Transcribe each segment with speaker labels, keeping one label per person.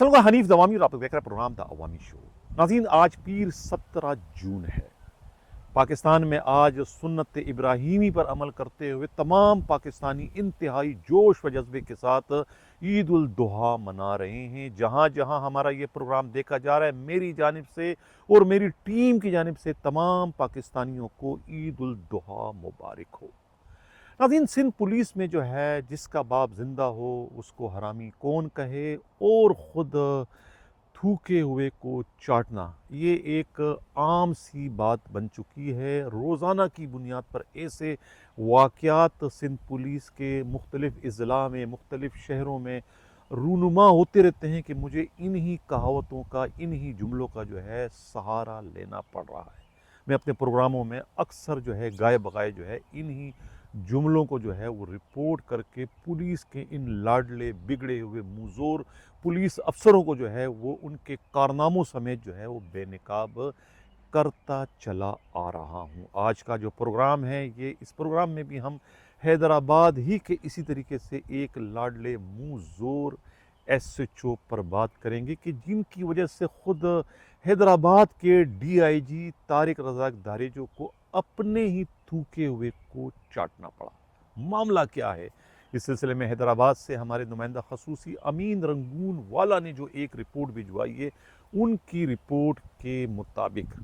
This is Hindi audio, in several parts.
Speaker 1: अस्सलाम हनीफ दवामी और आप देख रहे हैं प्रोग्राम द अवामी शो। नाज़रीन, आज पीर 17 जून है। पाकिस्तान में आज सुन्नत इब्राहीमी पर अमल करते हुए तमाम पाकिस्तानी इंतहाई जोश व जज्बे के साथ ईद उल दुहा मना रहे हैं। जहाँ जहाँ हमारा ये प्रोग्राम देखा जा रहा है, मेरी जानिब से और मेरी टीम की जानिब से तमाम पाकिस्तानियों को ईद उल दुहा मुबारक हो। नाज़रीन, सिंध पुलिस में जो है, जिसका बाप जिंदा हो उसको हरामी कौन कहे, और ख़ुद थूके हुए को चाटना ये एक आम सी बात बन चुकी है। रोज़ाना की बुनियाद पर ऐसे वाक़यात सिंध पुलिस के मुख्तलिफ़ अज़ला में, मुख्तलिफ़ शहरों में रूनुमा होते रहते हैं कि मुझे इन्हीं कहावतों का, इन्हीं जुमलों का जो है सहारा लेना पड़ रहा है। मैं अपने प्रोग्रामों में अक्सर जो है गाए बगाए जो है इन्हीं जुमलों को जो है वो रिपोर्ट करके पुलिस के इन लाडले बिगड़े हुए मुज़ोर पुलिस अफसरों को जो है वो उनके कारनामों समेत जो है वो बेनकाब करता चला आ रहा हूँ। आज का जो प्रोग्राम है, ये इस प्रोग्राम में भी हम हैदराबाद ही के इसी तरीके से एक लाडले मुँह ज़ोर एसएचओ पर बात करेंगे कि जिनकी वजह से ख़ुद हैदराबाद के डीआईजी तारिक रज़ाक दारेजो को अपने ही थूके हुए को चाटना पड़ा। मामला क्या है? इस सिलसिले में हैदराबाद से हमारे नुमाइंदा खसूसी अमीन रंगून वाला ने जो एक रिपोर्ट भिजवाई है, उनकी रिपोर्ट के मुताबिक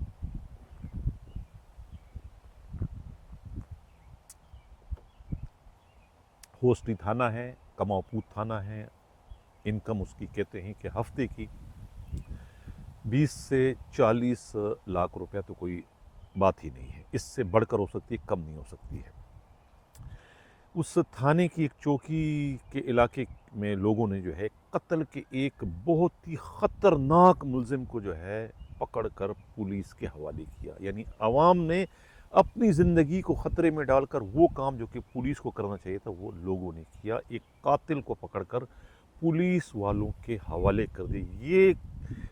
Speaker 1: होस्टी थाना है, कमाऊपूत थाना है। इनकम उसकी कहते हैं कि हफ्ते की 20 से 40 लाख रुपया तो कोई बात ही नहीं है। इससे बढ़कर हो सकती है, कम नहीं हो सकती है। उस थाने की एक चौकी के इलाके में लोगों ने जो है कत्ल के एक बहुत ही ख़तरनाक मुलजिम को जो है पकड़कर पुलिस के हवाले किया। यानी आवाम ने अपनी ज़िंदगी को ख़तरे में डालकर वो काम जो कि पुलिस को करना चाहिए था, वो लोगों ने किया। एक कातिल को पकड़कर पुलिस वालों के हवाले कर दी, ये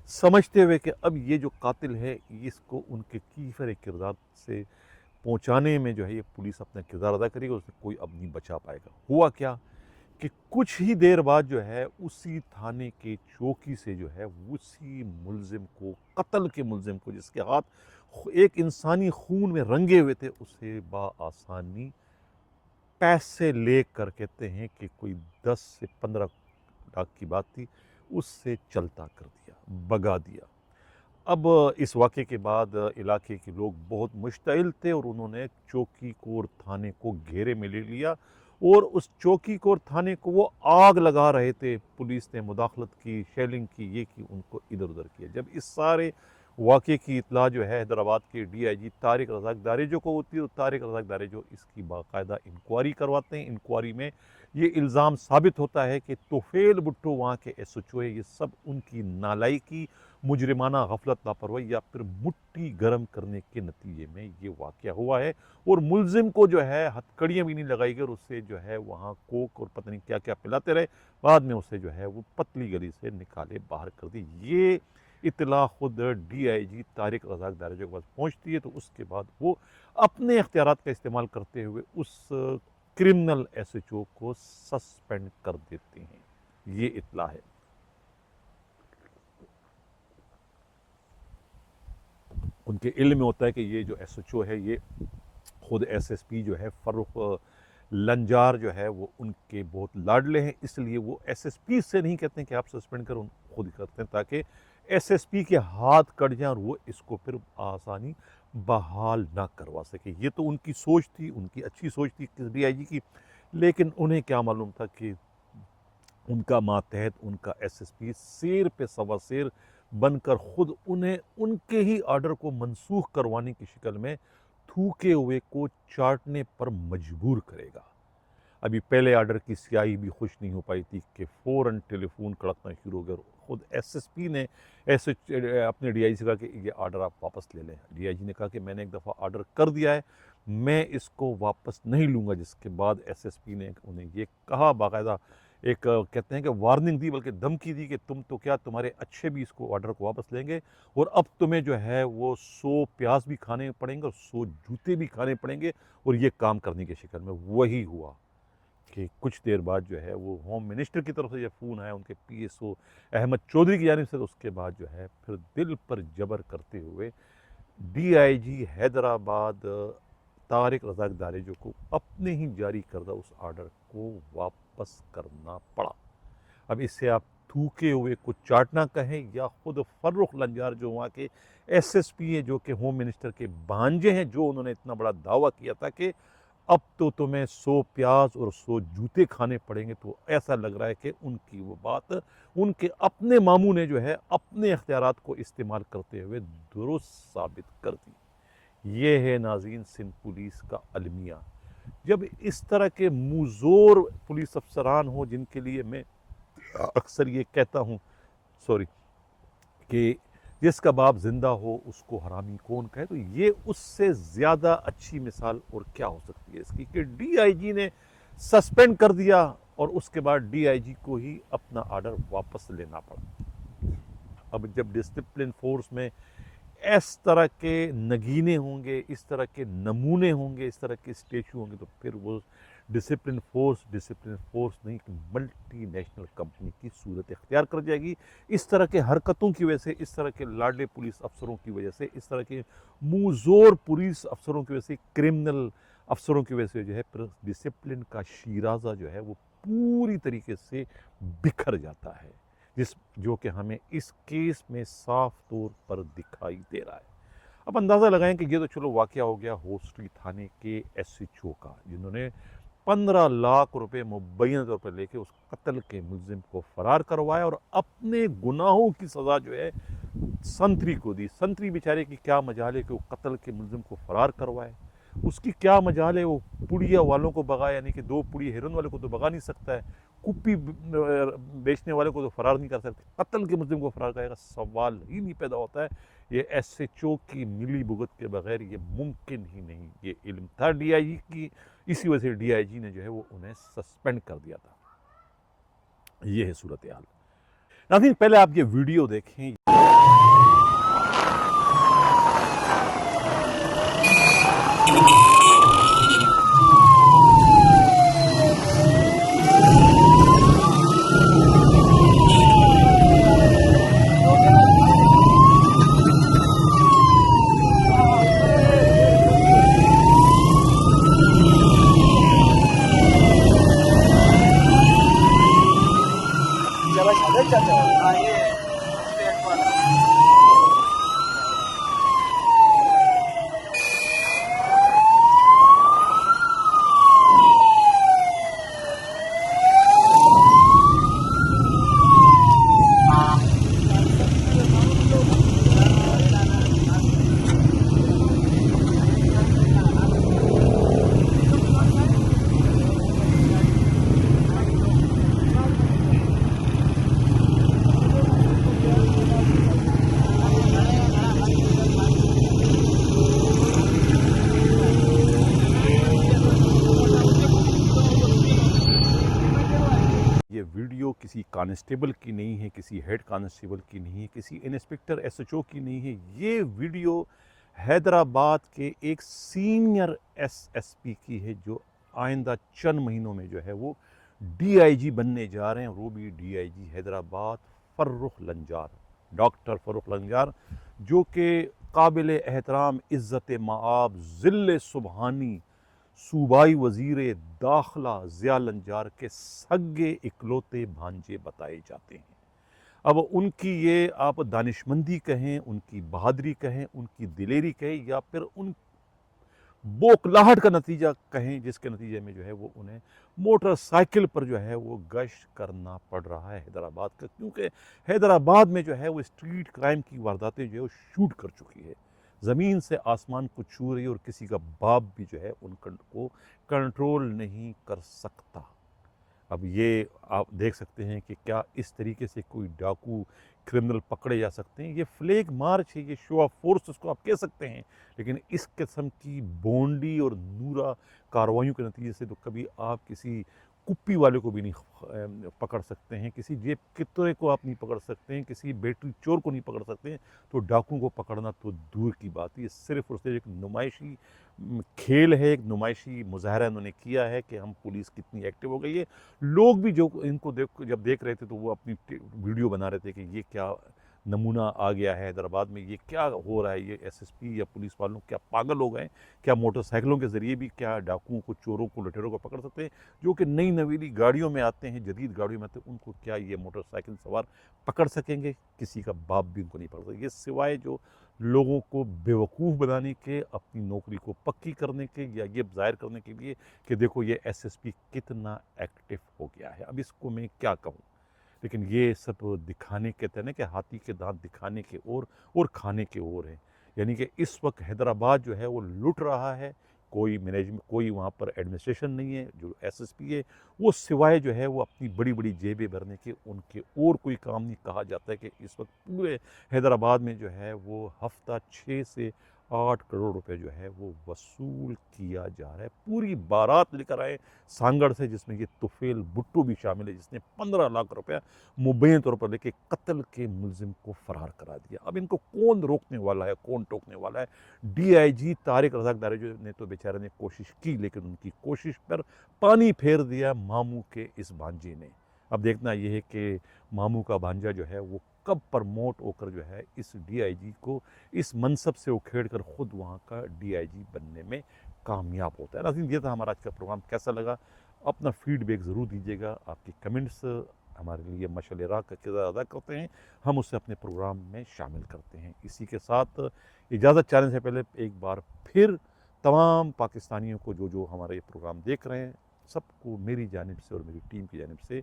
Speaker 1: समझते हुए कि अब ये जो कातिल है इसको उनके कीफर किरदार से पहुंचाने में जो है ये पुलिस अपना किरदार अदा करेगी, उससे कोई अब नहीं बचा पाएगा। हुआ क्या कि कुछ ही देर बाद जो है उसी थाने के चौकी से जो है उसी मुलजिम को, कत्ल के मुलजिम को, जिसके हाथ एक इंसानी खून में रंगे हुए थे, उसे बाआसानी पैसे लेकर, कहते हैं कि कोई 10 से 15 लाख की बात थी, उससे चलता कर दिया, भगा दिया। अब इस वाक़े के बाद इलाके के लोग बहुत मुश्तइल थे और उन्होंने चौकी कोर थाने को घेरे में ले लिया और उस चौकी कोर थाने को वो आग लगा रहे थे। पुलिस ने मुदाखलत की, शेलिंग की, ये की, उनको इधर उधर किया। जब इस सारे वाक़े की इत्तला जो है हैदराबाद के डीआईजी तारिक रज़ाक दारेजो को होती है, तो तारिक रज़ाक दारेजो इसकी बाकायदा इंक्वायरी करवाते हैं। इंक्वायरी में ये इल्ज़ाम साबित होता है कि तोफ़ेल भुट्टो वहाँ के एसएचओ है, ये सब उनकी नालायकी, मुजरिमाना गफलत, लापरवाही या फिर मुट्ठी गर्म करने के नतीजे में ये वाक़या हुआ है। और मुलजिम को जो है हथकड़ियाँ भी नहीं लगाई गई और उससे जो है वहाँ कोक और पता नहीं क्या क्या पिलाते रहे। बाद में उसे जो है वो पतली गली से निकाले बाहर कर दी। ये इत्तला खुद डीआईजी तारिक रज़ाक दारेजो के पास पहुँचती है, तो उसके बाद वो अपने इख्तियारात का इस्तेमाल करते हुए उस क्रिमिनल एसएचओ को सस्पेंड कर देते हैं। ये इत्तला है। उनके इल्म में होता है कि ये जो एसएचओ है ये खुद एसएसपी जो है फ़र्रुख लंजार जो है वो उनके बहुत लाडले हैं, इसलिए वो एसएसपी से नहीं कहते हैं कि आप सस्पेंड करो, खुद करते हैं ताकि एसएसपी के हाथ कट जाएं और वो इसको फिर आसानी बहाल ना करवा सके। ये तो उनकी सोच थी, उनकी अच्छी सोच थी डीआईजी की, लेकिन उन्हें क्या मालूम था कि उनका मातहत, उनका एसएसपी शेर पे सवा शेर बनकर खुद उन्हें उनके ही आर्डर को मनसूख करवाने की शक्ल में थूके हुए को चाटने पर मजबूर करेगा। अभी पहले आर्डर की स्याही भी खुश नहीं हो पाई थी कि फ़ौरन टेलीफोन कड़कना शुरू हो गया। खुद एसएसपी ने अपने डीआईजी से कहा कि ये आर्डर आप वापस ले लें। डीआईजी ने कहा कि मैंने एक दफ़ा आर्डर कर दिया है, मैं इसको वापस नहीं लूँगा। जिसके बाद एसएसपी ने उन्हें ये कहा, बाकायदा एक कहते हैं कि वार्निंग दी, बल्कि धमकी दी कि तुम तो क्या, तुम्हारे अच्छे भी इसको ऑर्डर को वापस लेंगे और अब तुम्हें जो है वो 100 प्याज भी खाने पड़ेंगे और 100 जूते भी खाने पड़ेंगे। और ये काम करने की शक्ल में वही हुआ कि कुछ देर बाद जो है वो होम मिनिस्टर की तरफ से जब फ़ोन आया उनके पीएसओ अहमद चौधरी की जानिब से, तो उसके बाद जो है फिर दिल पर जबर करते हुए डीआईजी हैदराबाद तारिक रज़ाक दारेजो को अपने ही जारी करदा उस आर्डर को वापस करना पड़ा। अब इससे आप थूके हुए को चाटना कहें या खुद फर्रुख लंजार जो वहाँ के एसएसपी हैं, जो कि होम मिनिस्टर के भांजे हैं, जो उन्होंने इतना बड़ा दावा किया था कि अब तो तुम्हें 100 प्याज और 100 जूते खाने पड़ेंगे, तो ऐसा लग रहा है कि उनकी वो बात उनके अपने मामू ने जो है अपने इख्तियारात को इस्तेमाल करते हुए दुरुस्त साबित कर दी। ये है नाज़रीन सिंध पुलिस का अलमिया। जब इस तरह के मुज़ोर पुलिस अफसरान हो, जिनके लिए मैं अक्सर ये कहता हूँ सॉरी कि जिसका बाप जिंदा हो उसको हरामी कौन कहे, तो ये उससे ज़्यादा अच्छी मिसाल और क्या हो सकती है इसकी कि डीआईजी ने सस्पेंड कर दिया और उसके बाद डीआईजी को ही अपना आर्डर वापस लेना पड़ा। अब जब डिसिप्लिन फोर्स में इस तरह के नगीने होंगे, इस तरह के नमूने होंगे, इस तरह के स्टेचू होंगे, तो फिर वो डिसिप्लिन फोर्स नहीं कि मल्टी नेशनल कंपनी की सूरत इख्तियार कर जाएगी। इस तरह के हरकतों की वजह से, इस तरह के लाडले पुलिस अफसरों की वजह से, इस तरह के मुँहज़ोर पुलिस अफसरों की वजह से, क्रिमिनल अफसरों की वजह से जो है फिर डिसिप्लिन का शीराज़ा जो है वो पूरी तरीके से बिखर जाता है, जो कि हमें इस केस में साफ तौर पर दिखाई दे रहा है। अब अंदाज़ा लगाएं कि ये तो चलो वाक़या हो गया होस्ट्री थाने के एसएचओ का, जिन्होंने 15 लाख रुपए मुबैना तौर पर लेके उस कत्ल के मुलजिम को फ़रार करवाया और अपने गुनाहों की सज़ा जो है संतरी को दी। संतरी बेचारे की क्या मजाल है कि वो कत्ल के मुलजिम को फ़रार करवाए, उसकी क्या मजाल है वो पुड़िया वालों को भगा, यानी कि 2 पुड़िया हिरन वाले को तो भगा नहीं सकता है, कुप्पी बेचने वाले को तो फ़रार नहीं कर सकते, कत्ल के मुलजिम को फ़रार करेगा, सवाल ही नहीं पैदा होता है। ये एसएचओ की मिली भुगत के बगैर ये मुमकिन ही नहीं। ये इल्म था डीआईजी की, इसी वजह से डीआईजी ने जो है वो उन्हें सस्पेंड कर दिया था। ये है सूरत हाल। नाज़रीन, पहले आप ये वीडियो देखें। वीडियो किसी कांस्टेबल की नहीं है, किसी हेड कांस्टेबल की नहीं है, किसी इंस्पेक्टर एसएचओ की नहीं है। ये वीडियो हैदराबाद के एक सीनियर एसएसपी की है, जो आइंदा चंद महीनों में जो है वो डीआईजी बनने जा रहे हैं। वो भी डीआईजी हैदराबाद फर्रुख लंजार, डॉक्टर फर्रुख लंजार, जो कि काबिल एहतराम इज़्ज़त माआब ज़िल्ले सुबहानी सूबाई वज़ीर दाखिला ज़िया लंजार के सगे इकलौते भांजे बताए जाते हैं। अब उनकी ये आप दानिशमंदी कहें, उनकी बहादुरी कहें, उनकी दिलेरी कहें, या फिर उन बौखलाहट का नतीजा कहें, जिसके नतीजे में जो है वो उन्हें मोटरसाइकिल पर जो है वो गश्त करना पड़ रहा है हैदराबाद का, क्योंकि हैदराबाद में जो है वो स्ट्रीट क्राइम की वारदातें जो है वो शूट कर चुकी है, ज़मीन से आसमान को छू रही है, और किसी का बाप भी जो है उनको कंट्रोल नहीं कर सकता। अब ये आप देख सकते हैं कि क्या इस तरीके से कोई डाकू क्रिमिनल पकड़े जा सकते हैं। ये फ्लैग मार्च है, ये शो ऑफ फोर्स उसको आप कह सकते हैं, लेकिन इस किस्म की बोंडी और नूरा कार्रवाइयों के नतीजे से तो कभी आप किसी कुप्पी वाले को भी नहीं पकड़ सकते हैं, किसी जेब कतरे को आप नहीं पकड़ सकते हैं, किसी बैटरी चोर को नहीं पकड़ सकते हैं, तो डाकुओं को पकड़ना तो दूर की बात है। ये सिर्फ और सिर्फ एक नुमाइशी खेल है, एक नुमाइशी मुजाहरा इन्होंने किया है कि हम पुलिस कितनी एक्टिव हो गई है। लोग भी जो इनको जब देख रहे थे तो वो अपनी वीडियो बना रहे थे कि ये क्या नमूना आ गया है हैदराबाद में, ये क्या हो रहा है, ये एसएसपी या पुलिस वालों क्या पागल हो गए, क्या मोटरसाइकिलों के ज़रिए भी क्या डाकुओं को, चोरों को, लुटेरों को पकड़ सकते हैं, जो कि नई नवेली गाड़ियों में आते हैं, जदीद गाड़ियों में आते हैं, उनको क्या ये मोटरसाइकिल सवार पकड़ सकेंगे? किसी का बाप भी उनको नहीं पकड़ सकेगा। ये सिवाय जो लोगों को बेवकूफ़ बनाने के, अपनी नौकरी को पक्की करने के, या ये ज़ाहिर करने के लिए कि देखो ये एसएसपी कितना एक्टिव हो गया है। अब इसको मैं क्या कहूँ? लेकिन ये सब दिखाने के, कहते हैं ना कि हाथी के दांत दिखाने के और खाने के और हैं। यानी कि इस वक्त हैदराबाद जो है वो लुट रहा है, कोई मैनेजमेंट, कोई वहाँ पर एडमिनिस्ट्रेशन नहीं है। जो एसएसपी है वो सिवाय जो है वो अपनी बड़ी बड़ी जेबें भरने के, उनके और कोई काम नहीं। कहा जाता है कि इस वक्त पूरे हैदराबाद में जो है वो हफ्ता 6 से 8 करोड़ रुपए जो है वो वसूल किया जा रहा है। पूरी बारात लेकर आए सांगड़ से, जिसमें ये तुफेल भुट्टो भी शामिल है, जिसने 15 लाख रुपया मुबैन तौर पर लेके कत्ल के मुलजिम को फरार करा दिया। अब इनको कौन रोकने वाला है, कौन टोकने वाला है? डीआईजी तारिक रज़ाक दारेजो ने तो बेचारे ने कोशिश की, लेकिन उनकी कोशिश पर पानी फेर दिया मामू के इस भांजे ने। अब देखना यह है कि मामू का भांजा जो है वो कब प्रमोट होकर जो है इस डीआईजी को, इस मनसब से उखेड़ कर खुद वहाँ का डीआईजी बनने में कामयाब होता है। नाज़रीन, ये था हमारा आज का प्रोग्राम। कैसा लगा? अपना फीडबैक ज़रूर दीजिएगा। आपके कमेंट्स हमारे लिए मशाल राह का किरदार अदा करते हैं, हम उसे अपने प्रोग्राम में शामिल करते हैं। इसी के साथ इजाज़त चाहने से पहले एक बार फिर तमाम पाकिस्तानियों को जो जो हमारा ये प्रोग्राम देख रहे हैं, सबको मेरी जानिब से और मेरी टीम की जानिब से